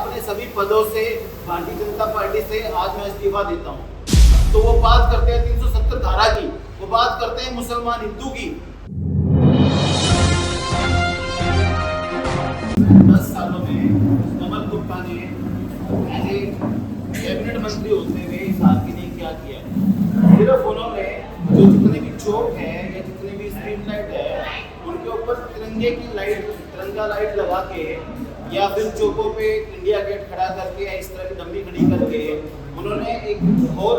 अपने सभी पदों से भारतीय जनता पार्टी से आज मैं इस्तीफा देता हूँ। तो वो बात करते हैं 370 धारा की, वो बात करते हैं मुसलमान हिंदू की। 10 सालों में कमल गुप्ता ने एज ए कैबिनेट मंत्री होते हुए इस हाथ के लिए क्या किया है? सिर्फ उन्होंने जो जितने भी चौक है या जितने भी स्ट्रीट लाइट है उनके ऊपर तिरंगे की लाइट, तिरंगा लाइट लगा के या फिर चौकों पे इंडिया गेट खड़ा करके या इस तरह की डम्मी खड़ी करके उन्होंने एक और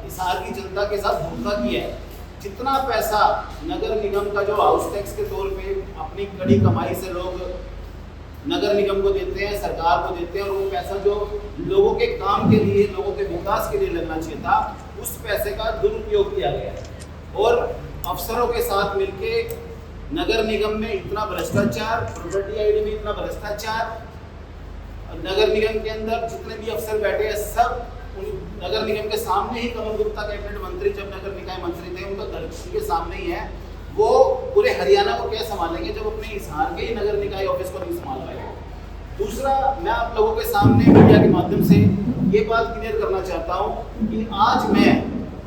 हिसार की जनता के साथ धोखा किया है। जितना पैसा नगर निगम का जो हाउस टैक्स के तौर पे अपनी कड़ी कमाई से लोग नगर निगम को देते हैं, सरकार को देते हैं, और वो पैसा जो लोगों के काम के लिए, लोगों के विकास के लिए लगना चाहिए था, उस पैसे का दुरुपयोग किया गया है। और अफसरों के साथ मिलके नगर निगम में इतना भ्रष्टाचार, प्रॉपर्टी आईडी में इतना भ्रष्टाचार, नगर निगम के अंदर जितने भी अफसर बैठे हैं सब नगर निगम के सामने ही, कमल गुप्ता कैबिनेट मंत्री जब नगर निकाय मंत्री थे उनका घर उनके सामने ही है। वो पूरे हरियाणा को क्या संभालेंगे जब अपने हिसार के ही नगर निकाय ऑफिस को नहीं संभाल पाएंगे? दूसरा, मैं आप लोगों के सामने मीडिया के माध्यम से ये बात क्लियर करना चाहता हूँ कि आज मैं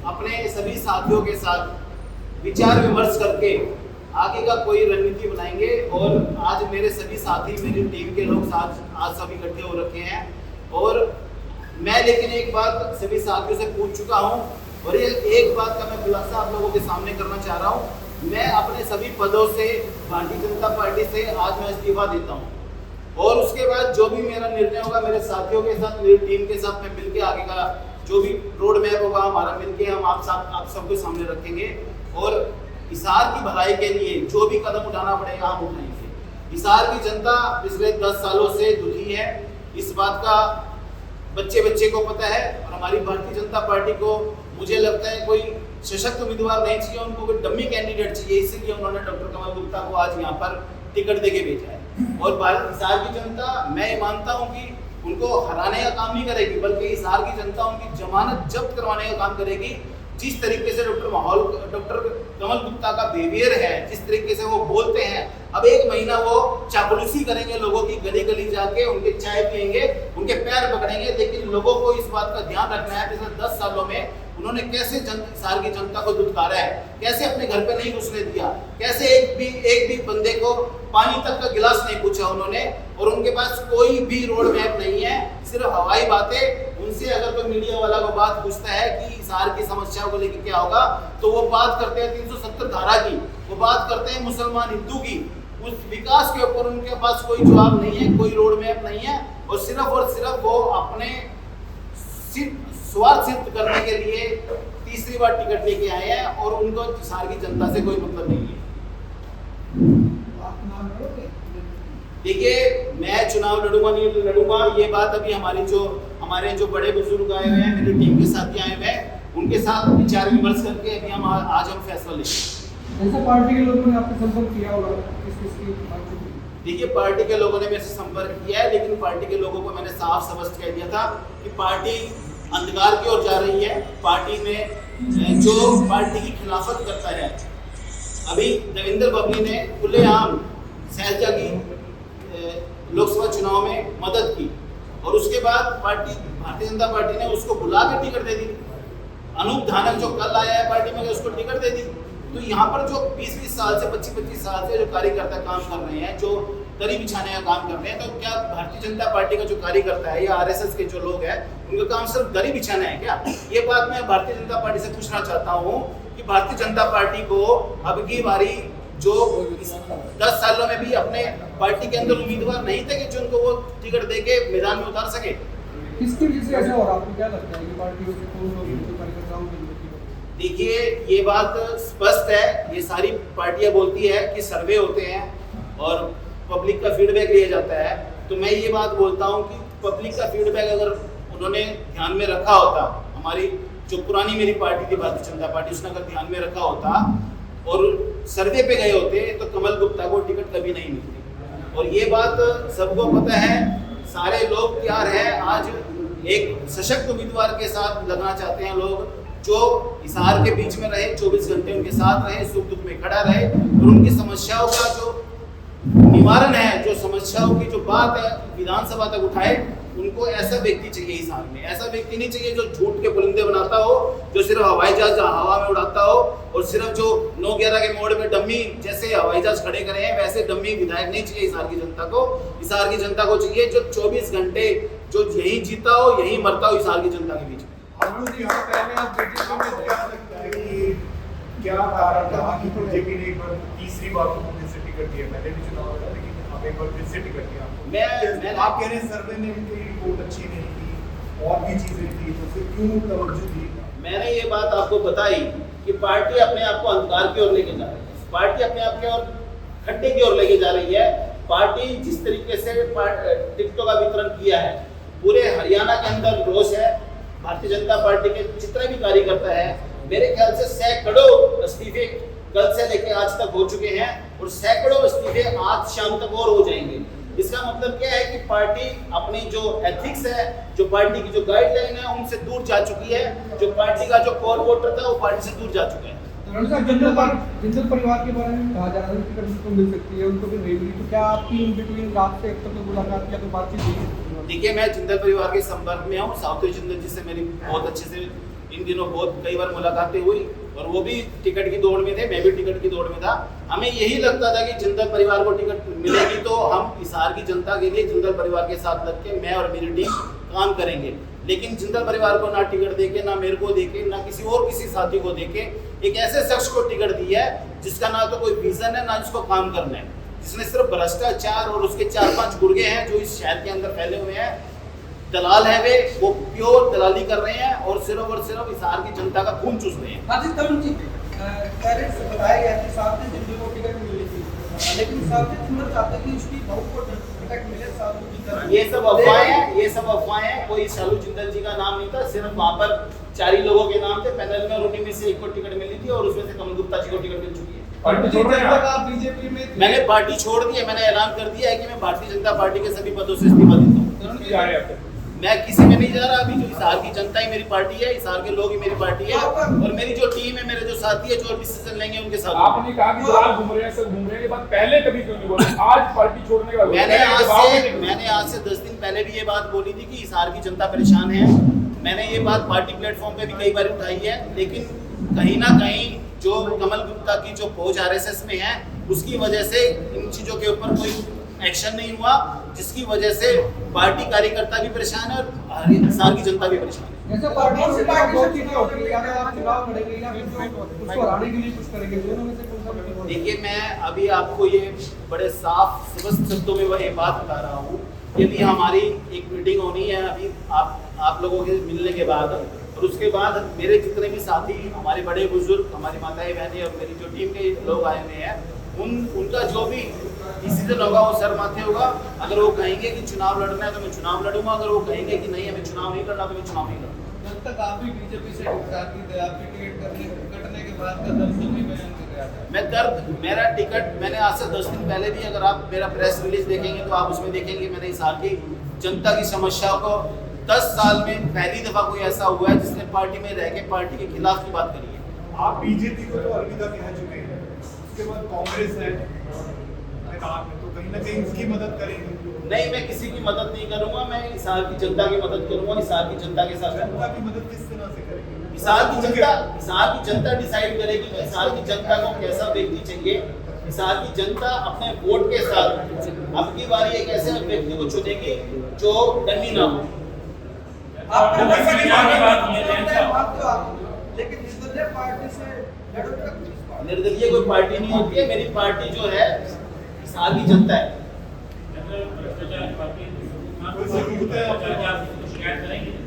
अपने सभी साथियों के साथ विचार विमर्श करके आगे का कोई रणनीति बनाएंगे। और आज मेरे सभी साथी, मेरी टीम के लोग साथ आज सब इकट्ठे हो रखे हैं। और मैं लेकिन एक बात सभी साथियों से पूछ चुका हूं और ये एक बात का मैं खुलासा आप लोगों के सामने करना चाह रहा हूं। मैं अपने सभी पदों से भारतीय जनता पार्टी से आज मैं इस्तीफा देता हूं और उसके बाद जो भी मेरा निर्णय होगा मेरे साथियों के साथ, मेरी टीम के साथ मैं मिलकर आगे का जो भी रोड मैप होगा हमारा मिलके हम आप सबके सामने रखेंगे। और हिसार की भलाई के लिए जो भी कदम उठाना पड़ेगा हम उठाएंगे। हिसार की जनता पिछले 10 सालों से दुखी है, इस बात का बच्चे बच्चे को पता है। और हमारी भारतीय जनता पार्टी को मुझे लगता है कोई सशक्त उम्मीदवार नहीं चाहिए, उनको कोई डम्मी कैंडिडेट चाहिए। इसीलिए उन्होंने डॉक्टर कमल गुप्ता को आज यहाँ पर टिकट देके भेजा है। और हिसार की जनता, मैं ये मानता हूँ कि उनको हराने का काम नहीं करेगी, बल्कि हिसार की जनता उनकी जमानत जब्त करवाने का काम करेगी। जिस तरीके से डॉक्टर कमल गुप्ता का बिहेवियर है, जिस तरीके से वो बोलते हैं, अब 1 महीना वो चापलूसी करेंगे, लोगों की गली गली जाके उनके चाय पियेंगे, उनके पैर पकड़ेंगे। लेकिन लोगों को इस बात का ध्यान रखना है पिछले 10 सालों में उन्होंने कैसे हिसार की जनता को दुत्कारा है, कैसे अपने घर पे नहीं घुसने दिया, कैसे एक भी बंदे को पानी तक का गिलास नहीं पूछा उन्होंने। और उनके पास कोई भी रोड मैप नहीं है, सिर्फ हवाई बातें। उनसे अगर कोई मीडिया वाला को बात पूछता है कि हिसार की समस्याओं को लेकर क्या होगा, तो वो बात करते हैं 370 धारा की, वो बात करते हैं मुसलमान हिंदू की। उस विकास के ऊपर उनके पास कोई जवाब नहीं है, कोई रोड मैप नहीं है। और सिर्फ वो अपने स्वार्थ सिद्ध करने के लिए तीसरी बार टिकट लेके आए हैं और उनको हिसार की जनता से कोई मतलब नहीं है। देखिए, मैं चुनाव लड़ूंगा नहीं लड़ूंगा, ये बात अभी हमारे जो बड़े बुजुर्ग आए हुए हैं, मेरी टीम के साथी आए हुए हैं, उनके साथ विचार विमर्श करके अभी आज हम फैसला लेंगे। ऐसा पार्टी के लोगों ने आपसे संपर्क किया होगा, किस देखिए, पार्टी के लोगों ने मेरे से संपर्क किया है, लेकिन पार्टी के लोगों को मैंने साफ स्पष्ट कह दिया था कि पार्टी अंधकार की ओर जा रही है। पार्टी में जो पार्टी की खिलाफत करता है, अभी देवेंद्र बबली ने खुलेआम सहजा की लोकसभा चुनाव में मदद की और उसके बाद भारतीय जनता पार्टी ने उसको बुला के टिकट दे दी। अनूप धानक जो कल आया है पार्टी में, उसको टिकट दे दी। तो यहाँ पर जो 20-20 साल से 25-25 साल से जो कार्यकर्ता काम कर रहे हैं, जो दरी बिछाने का काम कर रहे हैं, तो क्या भारतीय जनता पार्टी का जो कार्यकर्ता है या आरएसएस के जो लोग हैं उनका काम सिर्फ दरी बिछाना है क्या? ये बात मैं भारतीय जनता पार्टी से पूछना चाहता हूँ कि भारतीय जनता पार्टी को अब की बारी जो 10 सालों में भी अपने पार्टी के अंदर उम्मीदवार नहीं थे कि जिनको वो टिकट दे के मैदान में उतार सके। किसकी वजह से ऐसा हो रहा है? आपको क्या लगता है कि पार्टी में कौन लोग कार्यकर्ताओं के? देखिए, ये बात स्पष्ट है, ये सारी पार्टियां बोलती है कि सर्वे होते हैं और पब्लिक का फीडबैक लिया जाता है। तो मैं ये बात बोलता हूँ कि पब्लिक का फीडबैक अगर उन्होंने ध्यान में रखा होता, हमारी जो पुरानी मेरी पार्टी थी भारतीय जनता पार्टी, उसने अगर ध्यान में रखा होता और सर्वे पे गए होते तो कमल गुप्ता को टिकट कभी नहीं मिलती। और ये बात सबको पता है, सारे लोग तैयार हैं आज एक सशक्त उम्मीदवार के साथ लड़ना चाहते हैं। लोग जो हिसार के बीच में रहे, 24 घंटे उनके साथ रहे, सुख दुख में खड़ा रहे और उनकी समस्याओं का जो निवारण है, जो समस्याओं की जो बात है विधानसभा तक उठाए, उनको ऐसा व्यक्ति चाहिए इस हाल में। ऐसा व्यक्ति नहीं चाहिए जो झूठ के पुलिंदे बनाता हो, जो सिर्फ हवाई जहाज हवा में उड़ाता हो, और सिर्फ जो 9/11 के मोड़ में डम्मी जैसे हवाई जहाज खड़े करे हैं वैसे डम्मी विधायक नहीं चाहिए हिसार की जनता को। हिसार की जनता को चाहिए जो 24 घंटे जो यहीं जीता हो यहीं मरता हो हिसार की जनता के बीच। क्या कारण रहा कि बीजेपी ने एक बार तीसरी बार फिर से टिकट दिया? पहले भी चुनाव लड़ा लेकिन अब एक बार फिर से टिकट दिया आपको। मैं आप कह रहे हैं सर्वे ने भी रिपोर्ट अच्छी नहीं थी और भी चीजें थी, तो फिर क्यों तवज्जो दी? मैंने ये बात आपको बताई कि पार्टी अपने आप को अंधकार की ओर लेके जा रही है, पार्टी अपने आप की ओर खड्डे की ओर लेके जा रही है। पार्टी जिस तरीके से टिकटों का वितरण किया है, पूरे हरियाणा के अंदर रोष है। भारतीय जनता पार्टी के जितने भी कार्यकर्ता है, मेरे ख्याल से सैकड़ों इस्तीफे कल से लेके आज तक हो चुके हैं, और सैकड़ों इस्तीफे आज शाम तक और हो जाएंगे। इसका मतलब क्या है कि पार्टी अपनी जो एथिक्स है, जो पार्टी की जो गाइडलाइन है, उनसे दूर जा चुकी है। जो पार्टी का जो कोर वोटर था वो पार्टी से दूर जा चुके हैं। जिंदल परिवार के बारे में कहा जा रहा है कि उनको मिल सकती है, उनको भी नहीं मिली, तो क्या आपकी इन बिटवीन रात से एक तक मुलाकात या तो बातचीत हुई? देखिए, मैं जिंदल परिवार के संपर्क में हूँ। सावित्री जिंदल जी से मेरी बहुत अच्छे से इन दिनों बहुत कई बार मुलाकातें हुई, और वो भी टिकट की दौड़ में थे, मैं भी टिकट की दौड़ में था। हमें यही लगता था कि जिंदल परिवार को टिकट मिलेगी तो हम हिसार की जनता के लिए जिंदल परिवार के साथ लग के मैं और मेरी टीम काम करेंगे। लेकिन जिंदल परिवार को ना टिकट देके, ना मेरे को देके, ना किसी साथी को देके एक ऐसे शख्स को टिकट दी है जिसका ना तो कोई विजन है, ना जिसको काम करना है, जिसने सिर्फ भ्रष्टाचार और उसके 4-5 गुर्गे हैं जो इस शहर के अंदर फैले हुए हैं। दलाल है वो प्योर दलाली कर रहे हैं और सिर्फ हिसार की जनता का खून चूस रहे हैं। हाजी तरुण जी, पहले से बताया गया कि सावित्री जिंदल को टिकट मिली थी, लेकिन सावित्री जिंदल चाहते हैं कि उसकी बहू को टिकट मिले। ये सब अफवाहें हैं। कोई शालू जिंदल जी का नाम नहीं था, सिर्फ वहाँ पर 4 ही लोगों के नाम थे पैनल में, और उन्हीं में से एक को टिकट मिली थी, और उसमें से कमल गुप्ता जी को टिकट मिल चुकी है। बीजेपी में मैंने पार्टी छोड़ दी है, मैंने ऐलान कर दिया है कि मैं भारतीय जनता पार्टी के सभी पदों से इस्तीफा देता हूँ। मैं किसी में नहीं जा रहा। अभी जो हिसार की जनता ही मेरी पार्टी है, हिसार के लोग ही मेरी पार्टी है, और मेरी जो टीम है, मेरे जो साथी है, जो डिसीजन लेंगे उनके साथ। आपने कहा कि दलाल घूम रहे हैं, सब घूम रहे हैं, ये बात पहले कभी क्यों नहीं बोली? आज पार्टी छोड़ने के बाद मैंने आज से 10 दिन पहले भी ये बात बोली थी कि हिसार की जनता परेशान है। मैंने ये बात पार्टी प्लेटफॉर्म पे भी कई बार उठाई है, लेकिन कहीं ना कहीं जो कमल गुप्ता की जो पहुंच आरएसएस में है, उसकी वजह से इन चीजों के ऊपर कोई एक्शन नहीं हुआ, जिसकी वजह से पार्टी कार्यकर्ता भी परेशान है और हिसार की जनता भी परेशान है। जैसे पार्टी से बहुत चीजें होती है, या तो आप चुनाव लड़ेंगे या फिर उसको हराने के लिए कुछ करेंगे, दोनों में से कौन सा बेहतर होगा? देखिए, मैं अभी आपको ये बड़े साफ स्पष्ट शब्दों में वह बात बता रहा हूँ। यदि हमारी एक मीटिंग होनी है अभी आप लोगों के मिलने के बाद, और उसके बाद मेरे जितने भी साथी, हमारे बड़े बुजुर्ग, हमारी माताएं बहनें और मेरी जो टीम के लोग आए हुए हैं, उनका जो भी डिसीजन होगा वो सर माथे होगा। अगर वो कहेंगे कि चुनाव लड़ना है तो मैं चुनाव लड़ूंगा, अगर वो कहेंगे कि नहीं हमें चुनाव नहीं करना तो मैं चुनाव नहीं लड़ूंगा। जब तक आप भी बीजेपी से आपकी टिकट कटने के बाद का दर्द भी बयान कर रहा था। मेरा टिकट मैंने आज से 10 दिन पहले भी, अगर आप मेरा प्रेस रिलीज देखेंगे तो आप उसमें देखेंगे मैंने हिसार की जनता की समस्याओं को 10 साल में पहली दफा कोई ऐसा हुआ है जिसने पार्टी में रह के पार्टी के खिलाफ की बात करी है। आप बीजेपी को तो अलविदा कह चुके हैं, उसके बाद कांग्रेस है मैदान में, तो कहीं ना कहीं उसकी मदद करेंगे? नहीं, मैं किसी की मदद नहीं करूंगा, मैं हिसार की जनता की मदद करूंगा, हिसार की जनता के साथ। जनता की मदद किस तरह से करेंगे? हिसार की जनता डिसाइड करेगी कि हिसार की जनता को कैसा व्यक्ति चाहिए। हिसार की जनता अपने वोट के साथ अब की बारी एक ऐसे व्यक्ति को चुनेगी जो डमी ना हो। निर्दलीय कोई पार्टी नहीं होती है, मेरी पार्टी जो है हिसार की जनता है।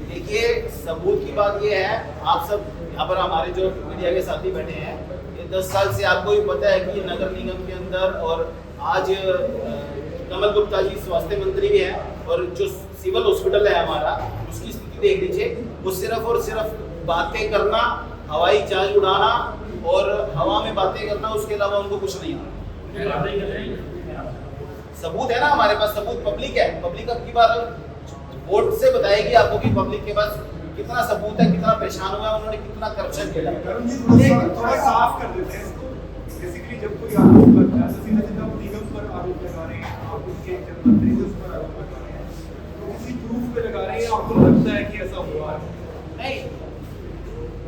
देखिए, सबूत की बात ये है, आप सब यहाँ पर हमारे जो मीडिया के साथी बैठे हैं, ये 10 साल से आपको भी पता है कि नगर निगम के अंदर, और आज कमल गुप्ता जी स्वास्थ्य मंत्री भी हैं, और जो सिविल हॉस्पिटल है हमारा, उसकी स्थिति देख लीजिए। वो सिर्फ और सिर्फ बातें करना, हवाई जहाज उड़ाना और हवा में बातें करना, उसके अलावा उनको कुछ नहीं आता। सबूत है ना हमारे पास, सबूत पब्लिक है। पब्लिक अब की बार वोट से बताएगी आपको कि पब्लिक के पास कितना सबूत है, कितना परेशान हुआ है, उन्होंने कितना करप्शन किया। थोड़ा साफ कर देते हैं इसको। बेसिकली जब कोई आरोप लगता है तो सीधा सीधा निगम पर आरोप लगा मंत्री से उस पर आरोप लगा रहे हैं, तो किसी प्रूफ पे लगा रहे हैं या आपको लगता है कि ऐसा हुआ है? नहीं,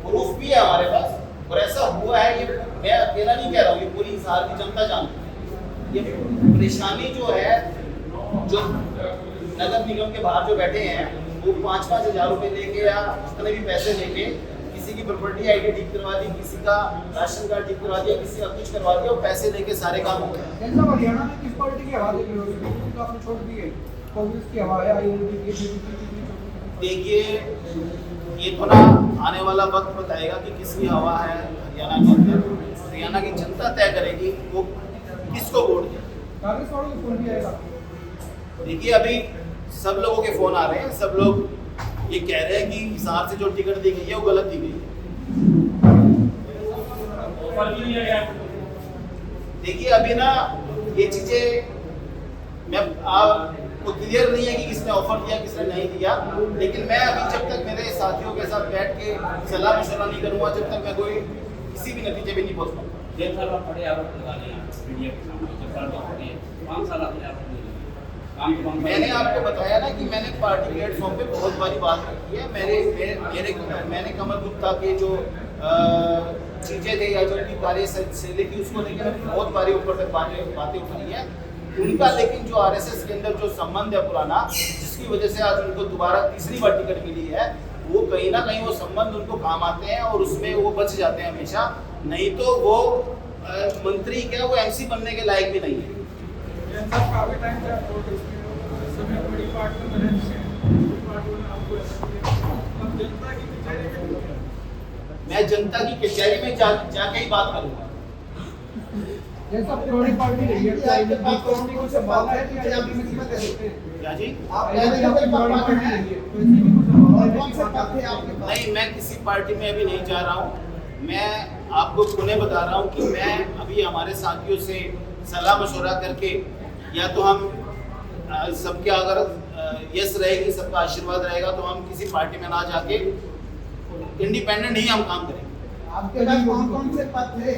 प्रूफ भी है हमारे पास और ऐसा हुआ है। ये मैं अकेला नहीं कह रहा हूँ, ये पूरी हिसार की जनता जानती है। ये परेशानी जो है, जो नगर निगम के बाहर जो बैठे हैं वो 5-5 हज़ार रुपए लेके या जितने भी पैसे लेके किसी की प्रॉपर्टी आईडी ठीक करवा दी, किसी का राशन कार्ड ठीक करवा दिया, किसी का कुछ करवा दिया और पैसे लेके सारे काम हो गए। जैसा हरियाणा में किस पार्टी की हवा देख रहे हो? तो आपने छोड़ दी है, कांग्रेस की हवा है, आईएनडी की, बीजेपी की। देखिए, ये थोड़ा आने वाला वक्त बताएगा कि किसकी हवा है हरियाणा के अंदर। हरियाणा की जनता तय करेगी वो किसको वोट दे। कांग्रेस वालों को फोन भी आएगा। देखिए, अभी सब लोगों के फोन आ रहे हैं, सब लोग ये कह रहे हैं कि हिसार से जो टिकट दी गई है वो गलत दी गई है। ऑफर भी नहीं आया। देखिए, अभी ना ये चीजें मैं आपको क्लियर नहीं है कि किसने ऑफर दिया किसने नहीं दिया, लेकिन मैं अभी जब तक मेरे साथियों के साथ बैठ के सलाह मशवरा नहीं करूंगा, जब तक मैं कोई किसी भी नतीजे पे नहीं पहुंच पाऊंगा। 1.5 साल आप बड़े आरोप लगा रहे हैं मीडिया के सामने, जब साल तो खड़े हैं 5 साल आपने आरोप नहीं लगाए। काम तो 5 साल मैंने आपको बताया ना कि मैंने पार्टी प्लेटफॉर्म पे बहुत बारी बात रखी है। मैंने कमल गुप्ता के जो चीजें थे या जो उनकी कार्यशैली थी उसको लेकर बहुत बारी ऊपर तक बातें उठाई है उनका। लेकिन जो आरएसएस के अंदर जो संबंध है पुराना, जिसकी वजह से आज उनको दोबारा तीसरी बार टिकट मिली है, वो कहीं ना कहीं वो संबंध उनको काम आते हैं और उसमें वो बच जाते हैं हमेशा। नहीं तो वो मंत्री क्या, वो एमसी बनने के लायक भी नहीं है। काफी टाइम से आप वोट समय बड़ी पार्ट में बने हैं, पार्टी ने आपको ऐसा किया। अब जनता की कचहरी में मैं जनता की कचहरी में जाके ही बात करूंगा। जैसा पुरानी पार्टी रही है, पार्टी को संभालना है कि आप में सीमा दे देते हैं। क्या जी? आप पुरानी पार्टी रही है, तो इसी भी को संभालना है। कौन से पद थे आपके पास? नहीं, मैं किसी पार्टी में अभी नहीं जा रहा हूँ। मैं आपको पुनः बता रहा हूँ कि मैं अभी हमारे साथियों से सलाह मशवरा करके, या तो हम सबके अगर यस रहेगी, सबका आशीर्वाद रहेगा, तो हम किसी पार्टी में ना जाके इंडिपेंडेंट ही हम काम करेंगे। आपके पास कौन से पद थे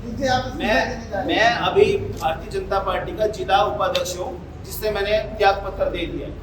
जिनसे आप इस्तीफा देने जा रहे हैं? मैं अभी भारतीय जनता पार्टी का जिला उपाध्यक्ष हूँ, जिससे मैंने त्याग पत्र दे दिया है।